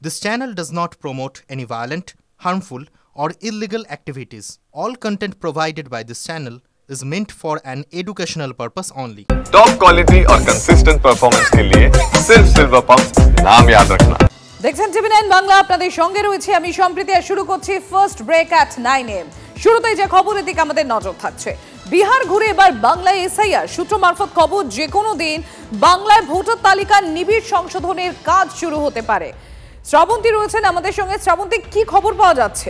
This channel does not promote any violent, harmful, or illegal activities. All content provided by this channel is meant for an educational purpose only. Top quality और consistent performance के लिए सिर्फ silver pumps नाम याद रखना। দেখছেন টিভি9 বাংলা, আপনাদের সঙ্গে রয়েছে আমি সম্প্রীতি। আর শুরু করছি ফার্স্ট ব্রেক এট 9 AM। শুরুতেই যে খবরের দিকে আমাদের নজর থাকছে, বিহার ঘুরে এবার বাংলায় এসআইআর। সূত্র মারফত খবর, যে কোনো দিন বাংলায় ভোটার তালিকার নিবিড় সংশোধনের কাজ শুরু হতে পারে। শ্রাবন্তী রয়েছেন আমাদের সঙ্গে। শ্রাবন্তী, কি খবর পাওয়া যাচ্ছে?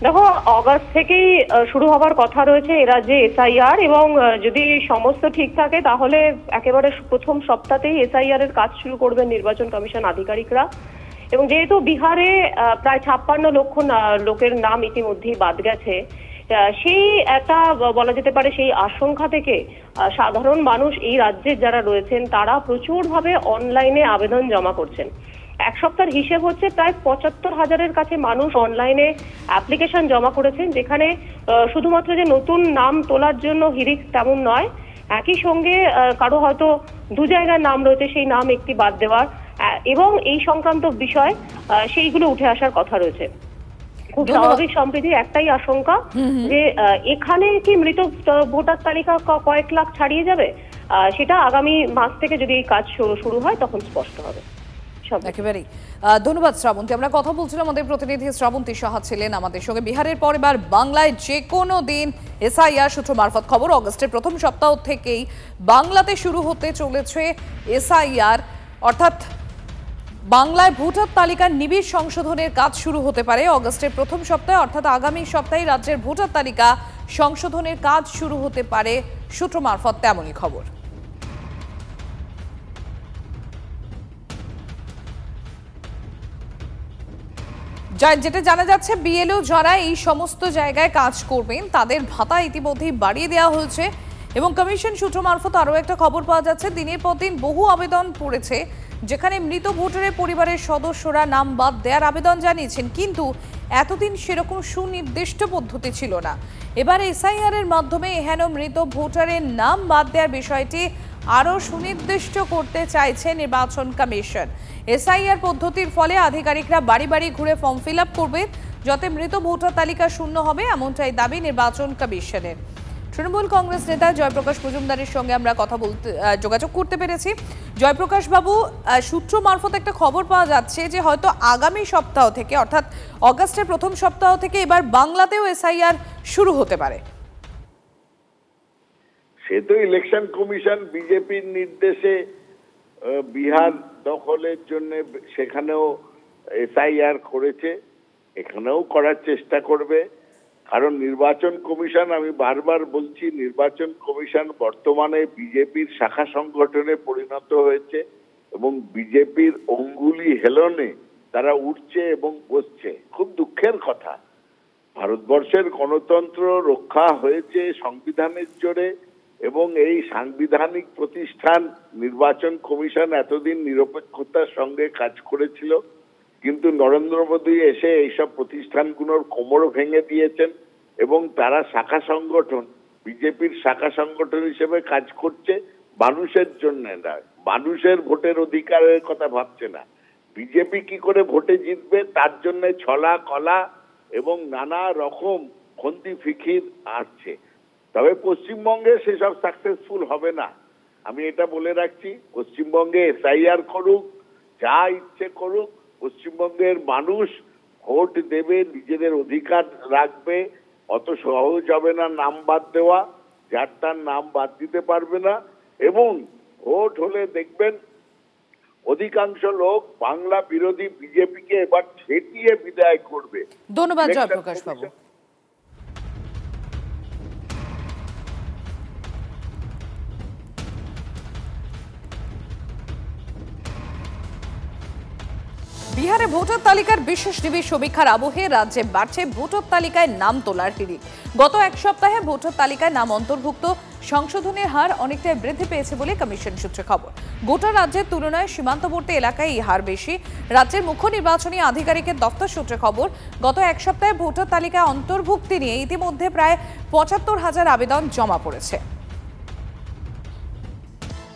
দেখো, অগাস্ট থেকেই শুরু হবার কথা রয়েছে এ রাজ্যে এসআইআর, এবং যদি সমস্ত ঠিক থাকে তাহলে একেবারে প্রথম সপ্তাহেই এসআইআর এর কাজ শুরু করবেন নির্বাচন কমিশন আধিকারিকরা। এবং যেহেতু বিহারে প্রায় 56 লক্ষ লোকের নাম ইতিমধ্যেই বাদ গেছে, সেই একটা বলা যেতে পারে সেই আশঙ্কা থেকে সাধারণ মানুষ এই রাজ্যের যারা রয়েছেন তারা প্রচুরভাবে অনলাইনে আবেদন জমা করছেন। এক সপ্তাহের হিসেব হচ্ছে প্রায় ৭৫,০০০-এর কাছে মানুষ অনলাইনে অ্যাপ্লিকেশন জমা করেছেন, যেখানে শুধুমাত্র যে নতুন নাম তোলার জন্য হিড়িক তেমন নয়, একই সঙ্গে কারো হয়তো দু জায়গার নাম রয়েছে, সেই নাম একটি বাদ দেওয়ার এবং এই সংক্রান্ত বিষয় সেইগুলো উঠে আসার কথা রয়েছে। খুব স্বাভাবিক সম্প্রীতির একটাই আশঙ্কা যে এখানে কি মৃত ভোটার তালিকা কয়েক লাখ ছাড়িয়ে যাবে, সেটা আগামী মাস থেকে যদি এই কাজ শুরু হয় তখন স্পষ্ট হবে। একেবারেই ধন্যবাদ শ্রাবন্তী। আমরা কথা বলছিলাম, আমাদের প্রতিনিধি শ্রাবন্তী সাহা ছিলেন আমাদের সঙ্গে। বিহারের পর এবার বাংলায় যে কোনো দিন এসআইআর। সূত্র মারফত খবর, অগস্টের প্রথম সপ্তাহ থেকেই বাংলাতে শুরু হতে চলেছে এসআইআর, অর্থাৎ বাংলায় ভোটার তালিকার নিবিড় সংশোধনের কাজ শুরু হতে পারে অগস্টের প্রথম সপ্তাহে, অর্থাৎ আগামী সপ্তাহে রাজ্যের ভোটার তালিকা সংশোধনের কাজ শুরু হতে পারে। সূত্র মারফত তেমনই খবর। যেটা জানা যাচ্ছে, বিএলও যারা এই সমস্ত জায়গায় কাজ করবেন তাদের ভাতা ইতিমধ্যেই বাড়িয়ে দেওয়া হয়েছে। এবং কমিশন সূত্র মারফত আরও একটা খবর পাওয়া যাচ্ছে, দিনের পর দিন বহু আবেদন পড়েছে, যেখানে মৃত ভোটারের পরিবারের সদস্যরা নাম বাদ দেওয়ার আবেদন জানিয়েছেন, কিন্তু এতদিন সেরকম সুনির্দিষ্ট পদ্ধতি ছিল না। এবার এসআইআর এর মাধ্যমে এহেন মৃত ভোটারের নাম বাদ দেওয়ার বিষয়টি আরও সুনির্দিষ্ট করতে চাইছে নির্বাচন কমিশন। এসআইআর পদ্ধতির ফলে আধিকারিকরা বাড়ি বাড়ি ঘুরে ফর্ম ফিল আপ করবেন, যাতে মৃত ভোটার তালিকা শূন্য হবে, এমনটাই দাবি নির্বাচন কমিশনের। তৃণমূল কংগ্রেস নেতা জয়প্রকাশ মজুমদারের সঙ্গে আমরা যোগাযোগ করতে পেরেছি। জয়প্রকাশ বাবু, সূত্র মারফত একটা খবর পাওয়া যাচ্ছে যে হয়তো আগামী সপ্তাহ থেকে, অর্থাৎ অগাস্টের প্রথম সপ্তাহ থেকে এবার বাংলাতেও এসআইআর শুরু হতে পারে। সে তো ইলেকশন কমিশন বিজেপির নির্দেশে বিহার দখলের জন্য সেখানেও এসআইআর করেছে, এখানেও করার চেষ্টা করবে। কারণ নির্বাচন কমিশন, আমি বারবার বলছি, নির্বাচন কমিশন বর্তমানে বিজেপির শাখা সংগঠনে পরিণত হয়েছে এবং বিজেপির অঙ্গুলি হেলনে তারা উঠছে এবং বসছে। খুব দুঃখের কথা, ভারতবর্ষের গণতন্ত্র রক্ষা হয়েছে সংবিধানের জোরে, এবং এই সাংবিধানিক প্রতিষ্ঠান নির্বাচন কমিশন এতদিন নিরপেক্ষতার সঙ্গে কাজ করেছিল, কিন্তু নরেন্দ্র মোদী এসে এইসব প্রতিষ্ঠানগুলোর কোমর ভেঙে দিয়েছেন এবং তারা শাখা সংগঠন, বিজেপির শাখা সংগঠন হিসেবে কাজ করছে মানুষের জন্য না, মানুষের ভোটের অধিকারের কথা ভাবছে না। বিজেপি কি করে ভোটে জিতবে তার জন্য ছলা কলা এবং নানা রকম খন্তি ফিকির আসছে। তবে পশ্চিমবঙ্গে সেসব সাকসেসফুল হবে না, আমি এটা বলে রাখছি। পশ্চিমবঙ্গে এসআইআর করুক, যা ইচ্ছে করুক, পশ্চিমবঙ্গের মানুষ ভোট দেবে, নিজেদের অধিকার রাখবে। অত সহজ হবে না নাম বাদ দেওয়া, যার তার নাম বাদ দিতে পারবে না। এবং ভোট হলে দেখবেন অধিকাংশ লোক বাংলা বিরোধী বিজেপিকে এবার ছেটিয়ে বিদায় করবে। ধন্যবাদ জয়প্রকাশ বাবু। বিহারে ভোটার তালিকার বিশেষ নিবিড় সমীক্ষার আবহে রাজ্যে বাড়ছে ভোটার তালিকায় নাম তোলার হিড়িক। গত এক সপ্তাহে ভোটার তালিকায় নাম অন্তর্ভুক্ত সংশোধনের হার অনেকটাই বৃদ্ধি পেয়েছে বলে কমিশন সূত্রে খবর। গোটা রাজ্যের তুলনায় সীমান্তবর্তী এলাকায় এই হার বেশি। রাজ্যের মুখ্য নির্বাচনী আধিকারিকের দপ্তর সূত্রে খবর, গত এক সপ্তাহে ভোটার তালিকায় অন্তর্ভুক্তি নিয়ে ইতিমধ্যে প্রায় ৭৫,০০০ আবেদন জমা পড়েছে।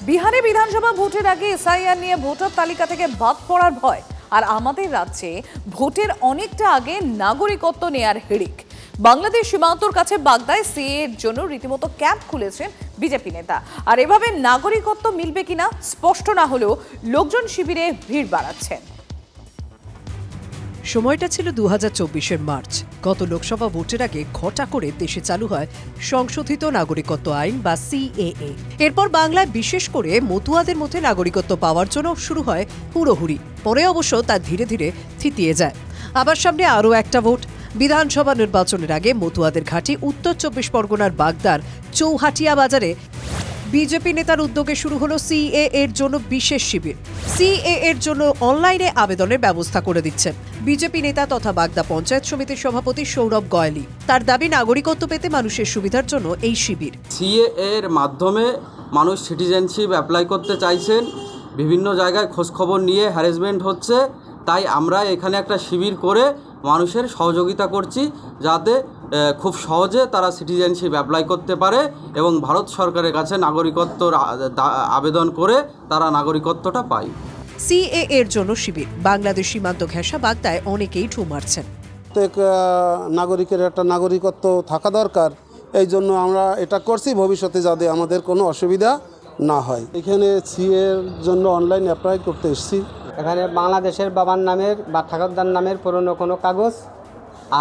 বিহারে বিধানসভা ভোটের আগে এসআইআর নিয়ে ভোটার তালিকা থেকে বাদ পড়ার ভয়, আর আমাদের রাজ্যে ভোটের অনেকটা আগে নাগরিকত্ব নেয়ার হিড়িক। বাংলাদেশ সীমান্তর কাছে বাগদায় সিএএ এর জন্য রীতিমতো ক্যাম্প খুলেছেন বিজেপি নেতা। আর এভাবে নাগরিকত্ব মিলবে কিনা স্পষ্ট না হলেও লোকজন শিবিরে ভিড় বাড়াচ্ছেন। সময়টা ছিল 2024-এর মার্চ। গত লোকসভা ভোটের আগে ঘটা করে দেশে চালু হয় সংশোধিত নাগরিকত্ব আইন বা সিএএ। এরপর বাংলায় বিশেষ করে মতুয়াদের মধ্যে নাগরিকত্ব পাওয়ার জন্য শুরু হয় হুড়োহুড়ি। পরে অবশ্য তা ধীরে ধীরে থিতিয়ে যায়। আবার সামনে আরও একটা ভোট। বিধানসভা নির্বাচনের আগে মতুয়াদের ঘাঁটি উত্তর 24 পরগনার বাগদার চৌহাটিয়া বাজারে বিজেপি নেতার উদ্যোগে শুরু হলো সিএএ এর জন্য বিশেষ শিবির। সিএএ এর জন্য অনলাইনে আবেদনের ব্যবস্থা করে দিচ্ছেন বিজেপি নেতা তথা বাগদা পঞ্চায়েত সমিতির সভাপতি সৌরভ গয়ালি। তার দাবি নাগরিকত্ব পেতে মানুষের সুবিধার জন্য এই শিবির। সিএএ এর মাধ্যমে মানুষ সিটিজেনশিপ অ্যাপ্লাই করতে চাইছেন, বিভিন্ন জায়গায় খোঁজখবর নিয়ে হ্যারাসমেন্ট হচ্ছে, তাই আমরা এখানে একটা শিবির করে মানুষের সহযোগিতা করছি যাতে খুব সহজে তারা সিটিজেনশিপ অ্যাপ্লাই করতে পারে এবং ভারত সরকারের কাছে নাগরিকত্বর আবেদন করে তারা নাগরিকত্বটা পায়। সিএএ এর জন্য শিবির। বাংলাদেশ সীমান্ত ঘেঁষা বাগদায় অনেকেই ঢু মারছেন। প্রত্যেক নাগরিকের একটা নাগরিকত্ব থাকা দরকার, এই জন্য আমরা এটা করছি ভবিষ্যতে যাতে আমাদের কোনো অসুবিধা না হয়। এখানে সিএএ এর জন্য অনলাইন অ্যাপ্লাই করতে এসেছি। এখানে বাংলাদেশের বাবার নামের বা ঠাকুরদার নামের পুরনো কোনো কাগজ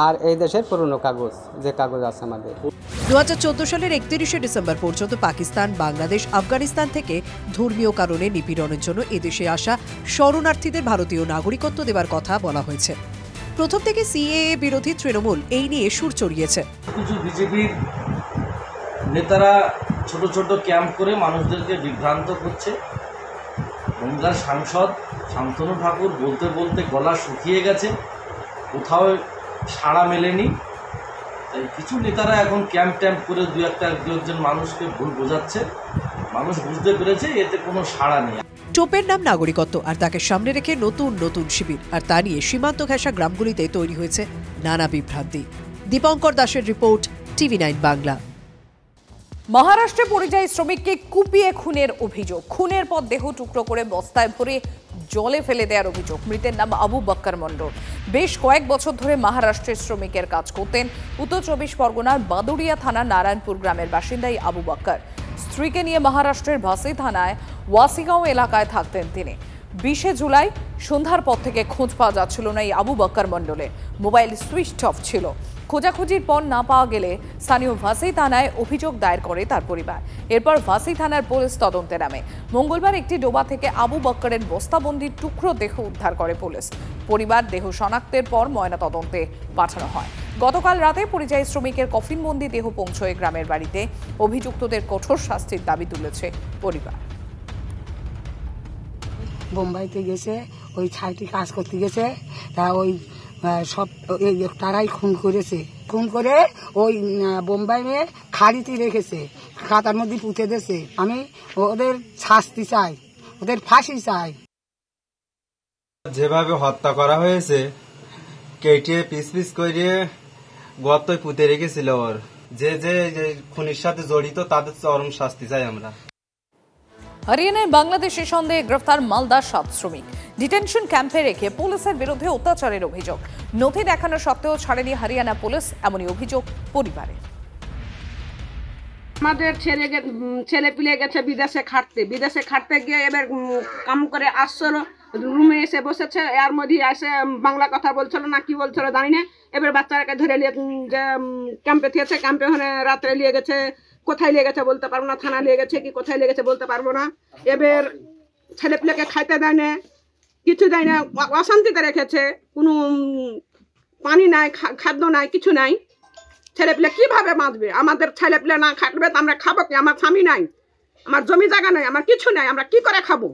আর এই দেশের পুরনো কাগজ, যে কাগজ আছে আমাদের। 2014 সালের 31শে ডিসেম্বর পর্যন্ত পাকিস্তান, বাংলাদেশ, আফগানিস্তান থেকে ধর্মীয় কারণে নিপীড়নের জন্য এদেশে আসা শরণার্থীদের ভারতীয় নাগরিকত্ব দেওয়ার কথা বলা হয়েছে। প্রথম থেকে সিএএ বিরোধী তৃণমূল এই নিয়ে সুর চড়িয়েছে। কিছু বিজেপির নেতারা ছোট ছোট ক্যাম্প করে মানুষদেরকে বিভ্রান্ত করছে। বনগাঁর সাংসদ শান্তনু ঠাকুর বলতে বলতে গলা শুকিয়ে গেছে, কোথাও সাড়া মেলেনি। তাই কিছু নেতারা এখন ক্যাম্প করে দু একজন মানুষকে ভুল বোঝাচ্ছে। মানুষ বুঝতে পেরেছে এতে কোনো সাড়া নেই। টোপের নাম নাগরিকত্ব, আর তাকে সামনে রেখে নতুন নতুন শিবির, আর তা নিয়ে সীমান্ত ঘেঁষা গ্রামগুলিতে তৈরি হয়েছে নানা বিভ্রান্তি। দীপঙ্কর দাসের রিপোর্ট, TV9 বাংলা। মহারাষ্ট্রে পরিযায়ী শ্রমিককে কুপিয়ে খুনের অভিযোগ। খুনের পর দেহ টুকরো করে বস্তায় ভরে জলে ফেলে দেওয়ার অভিযোগ। মৃতের নাম আবু বক্কর মণ্ডল। বেশ কয়েক বছর ধরে মহারাষ্ট্রের শ্রমিকের কাজ করতেন। উত্তর 24 পরগনার বাদুড়িয়া থানার নারায়ণপুর গ্রামের বাসিন্দাই আবু বক্কর। স্ত্রীকে নিয়ে মহারাষ্ট্রের ভাসি থানায় ওয়াসিগাঁও এলাকায় থাকতেন তিনি। 20শে জুলাই সন্ধ্যার পর থেকে খোঁজ পাওয়া যাচ্ছিল না এই আবু বক্কর মণ্ডলের। মোবাইল সুইচ অফ ছিল। খোঁজাখুঁজির পর না পাওয়া গেলে স্থানীয় ভাসি থানায় অভিযোগ দায়ের করে তার পরিবার। এরপর ভাসি থানার পুলিশ তদন্তে নামে। মঙ্গলবার একটি ডোবা থেকে আবু বক্করের বস্তাবন্দি টুকরো দেহ উদ্ধার করে পুলিশ। পরিবার দেহ শনাক্তের পর ময়না তদন্তে পাঠানো হয়। গতকাল রাতে পরিযায়ী শ্রমিকের কফিনবন্দি দেহ পৌঁছয় গ্রামের বাড়িতে। অভিযুক্তদের কঠোর শাস্তির দাবি তুলেছে পরিবার। বোম্বাইতে গেছে, ওই ছাইটি কাজ করতে গেছে, তা ওই সব তারাই খুন করেছে। খুন করে ওই বোম্বাইয়ে খাড়িতে রেখেছে, খাতার মধ্যে পুঁতে দিয়েছে। আমি ওদের শাস্তি চাই, ওদের ফাঁসি চাই। যেভাবে হত্যা করা হয়েছে, কেটে পিস পিস করে গর্তয় পুঁতে রেখেছিল। ওর যে যে খুনের সাথে জড়িত তাদের চরম শাস্তি চাই আমরা। হরিয়ানায় বাংলাদেশের সন্দেহে গ্রেফতার মালদার 7 শ্রমিক। ডিটেনশন ক্যাম্পে রেখে পুলিশের বিরুদ্ধে অত্যাচারের অভিযোগ। নথি দেখানো সত্ত্বেও ছাড়েনি হরিয়ানা পুলিশ, এমনই অভিযোগ পরিবারের। আমাদের ছেলে পিলে গেছে বিদেশে খাটতে গিয়ে এবার কাম করে আসছিল, রুমে এসে বসেছে, এর মধ্যে এসে বাংলা কথা বলছিল না কি বলছিল জানি না। এবার বাচ্চাটাকে ধরে নিয়ে যে ক্যাম্পে থিয়েছে, ক্যাম্পে ওখানে রাত্রে নিয়ে গেছে, কোথায় নিয়ে গেছে বলতে পারবো না, থানা নিয়ে গেছে কি কোথায় নিয়ে গেছে বলতে পারবো না। এবার ছেলে পিলেকে খাইতে দেয় না, কিছু দেয় না, অশান্তিতে রেখেছে। কোনো পানি নাই, খাদ্য নাই, কিছু নাই। ছেলেপিলে কিভাবে বাঁচবে? আমাদের ছেলেপিলে না খাটবে তো আমরা খাবো কি? আমার স্বামী নাই, আমার জমি জায়গা নাই, আমার কিছু নাই, আমরা কি করে খাবো?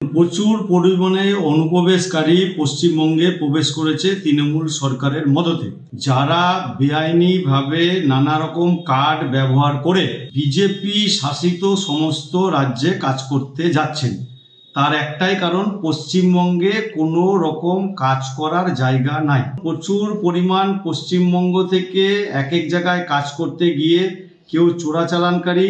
প্রচুর পরিমাণে অনুপ্রবেশকারী পশ্চিমবঙ্গে প্রবেশ করেছে তৃণমূল সরকারের মদতে, যারা বেআইনিভাবে নানা রকম কার্ড ব্যবহার করে বিজেপি শাসিত সমস্ত রাজ্যে কাজ করতে যাচ্ছেন। তার একটাই কারণ, পশ্চিমবঙ্গে কোনো রকম কাজ করার জায়গা নাই। প্রচুর পরিমাণ পশ্চিমবঙ্গ থেকে এক এক জায়গায় কাজ করতে গিয়ে কেউ চোরাচালানকারী,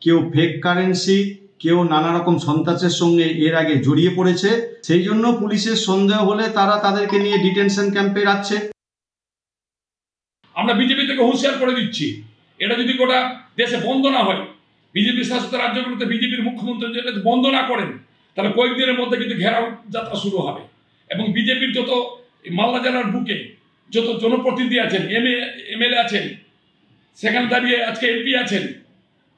কেউ ফেক কারেন্সি, কেউ নানা রকম সন্ত্রাসের সঙ্গে এর আগে জড়িয়ে পড়েছে। সেই জন্য পুলিশের সন্দেহ হলে তারা তাদেরকে নিয়ে ডিটেনশন ক্যাম্পে রাখছে। আমরা বিজেপি থেকে হুঁশিয়ার করে দিচ্ছি, এটা যদি গোটা দেশে বন্ধ না হয়, বিজেপি শাসিত রাজ্যগুলোতে বিজেপির মুখ্যমন্ত্রী যদি বন্ধ না করেন, তাহলে কয়েকদিনের মধ্যে কিন্তু ঘেরাও যাত্রা শুরু হবে। এবং বিজেপির যত মালদা জেলার বুকে যত জনপ্রতিনিধি আছেন, এমএলএ আছেন, সেখানে দাঁড়িয়ে আজকে এমপি আছেন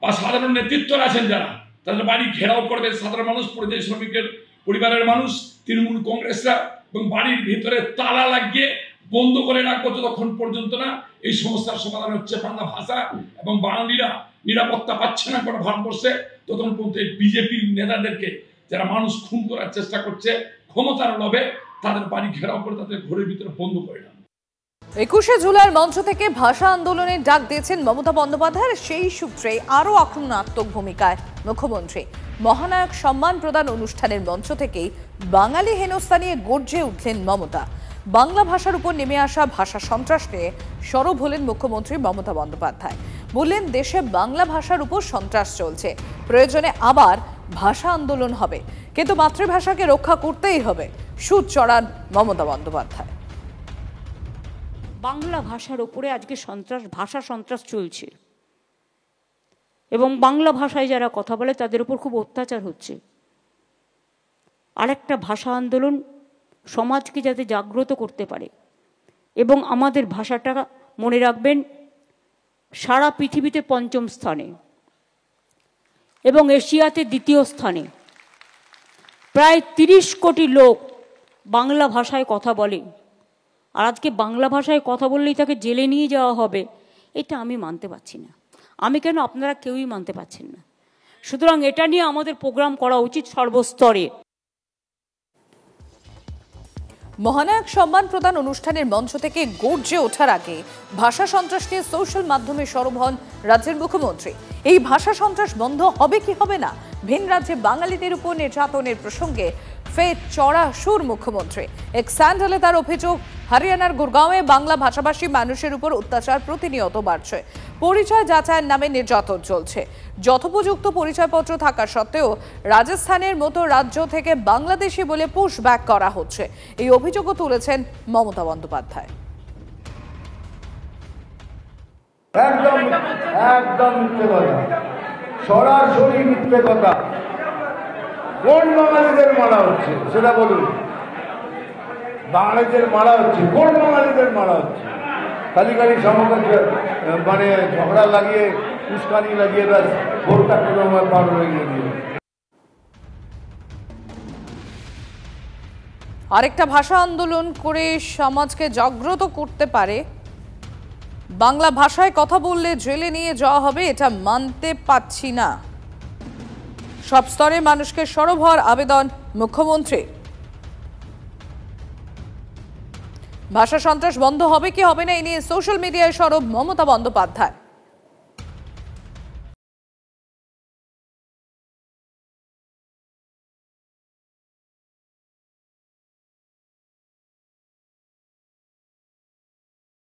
বা সাধারণ নেতৃত্বরা আছেন, যারা তাদের বাড়ি ঘেরাও করবে সাধারণ মানুষ, পরিযায়ী শ্রমিকের পরিবারের মানুষ, তৃণমূল কংগ্রেসরা, এবং বাড়ির ভিতরে তালা লাগিয়ে বন্ধ করে রাখবো যতক্ষণ পর্যন্ত না এই সমস্যার সমাধান হচ্ছে। বাংলা ভাষা এবং বাঙালিরা নিরাপত্তা পাচ্ছে না কোনো ভারতবর্ষে, ততক্ষণ পর্যন্ত এই বিজেপির নেতাদেরকে যারা মানুষ খুন করার চেষ্টা করছে ক্ষমতার লোভে, তাদের বাড়ি ঘেরাও করে তাদের ঘরের ভিতরে বন্ধ করে না। 21শে জুলাইয়ের মঞ্চ থেকে ভাষা আন্দোলনের ডাক দিয়েছেন মমতা বন্দ্যোপাধ্যায়ের। সেই সূত্রে আরও আক্রমণাত্মক ভূমিকায় মুখ্যমন্ত্রী। মহানায়ক সম্মান প্রদান অনুষ্ঠানের মঞ্চ থেকেই বাঙালি হেনস্থা নিয়ে গর্জে উঠলেন মমতা। বাংলা ভাষার উপর নেমে আসা ভাষা সন্ত্রাস নিয়ে সরব হলেন মুখ্যমন্ত্রী মমতা বন্দ্যোপাধ্যায়। বললেন, দেশে বাংলা ভাষার উপর সন্ত্রাস চলছে, প্রয়োজনে আবার ভাষা আন্দোলন হবে, কিন্তু মাতৃভাষাকে রক্ষা করতেই হবে। সুর চড়ান মমতা বন্দ্যোপাধ্যায়। বাংলা ভাষার উপরে আজকে ভাষা সন্ত্রাস চলছে এবং বাংলা ভাষায় যারা কথা বলে তাদের উপর খুব অত্যাচার হচ্ছে। আরেকটা ভাষা আন্দোলন সমাজকে যাতে জাগ্রত করতে পারে এবং আমাদের ভাষাটা মনে রাখবেন সারা পৃথিবীতে ৫ম স্থানে এবং এশিয়াতে ২য় স্থানে। প্রায় ৩০ কোটি লোক বাংলা ভাষায় কথা বলে, আর আজকে বাংলা ভাষায় কথা বললেই তাকে জেলে নিয়ে যাওয়া হবে, এটা আমি মানতে পারছি না। আমি কেন, আপনারা কেউই মানতে পারছেন না। সুতরাং এটা নিয়ে আমাদের প্রোগ্রাম করা উচিত সর্বস্তরে। মহানায়ক সম্মান প্রদান অনুষ্ঠানের মঞ্চ থেকে গর্জে ওঠার আগে ভাষা সন্ত্রাস নিয়ে সোশ্যাল মাধ্যমে সরব হন রাজ্যের মুখ্যমন্ত্রী। এই ভাষা সন্ত্রাস বন্ধ হবে কি হবে না, ভিন রাজ্যে বাঙালিদের উপর নির্যাতনের প্রসঙ্গে ফের চড়া সুর মুখ্যমন্ত্রী। এক স্যান্ডেলে তার অভিযোগ, হরিয়ানার গুরগাঁওয়ে বাংলা ভাষাভাষী মানুষের উপর অত্যাচার প্রতিনিয়ত বাড়ছে, পরিচয় যাচাইয়ের নামে নির্যাতন চলছে। যথোপযুক্ত পরিচয়পত্র থাকা সত্ত্বেও রাজস্থানের মতো রাজ্য থেকে বাংলাদেশি বলে পুশ ব্যাক করা হচ্ছে। এই অভিযোগও তুলেছেন মমতা বন্দ্যোপাধ্যায়। একদম মিথ্যে কথা, সরাসরি মিথ্যে কথা। কোন বাঙালিদের মারা হচ্ছে সেটা বলুন। বাঙালিদের মারা হচ্ছে, কোন বাঙালিদের মারা হচ্ছে? খালি সমকাল মানে ঝগড়া লাগিয়ে, উস্কানি লাগিয়ে ব্যাস ভোটটা কোনো পার হয়ে গিয়ে। আরেকটা ভাষা আন্দোলন করে সমাজকে জাগ্রত করতে পারে, বাংলা ভাষায় কথা বললে জেলে নিয়ে যাওয়া হবে, এটা মানতে পারছি না। সব স্তরে মানুষকে সরব হওয়ার আবেদন মুখ্যমন্ত্রীর। ভাষা সন্ত্রাস বন্ধ হবে কি হবে না, এ নিয়ে সোশ্যাল মিডিয়ায় সরব মমতা বন্দ্যোপাধ্যায়।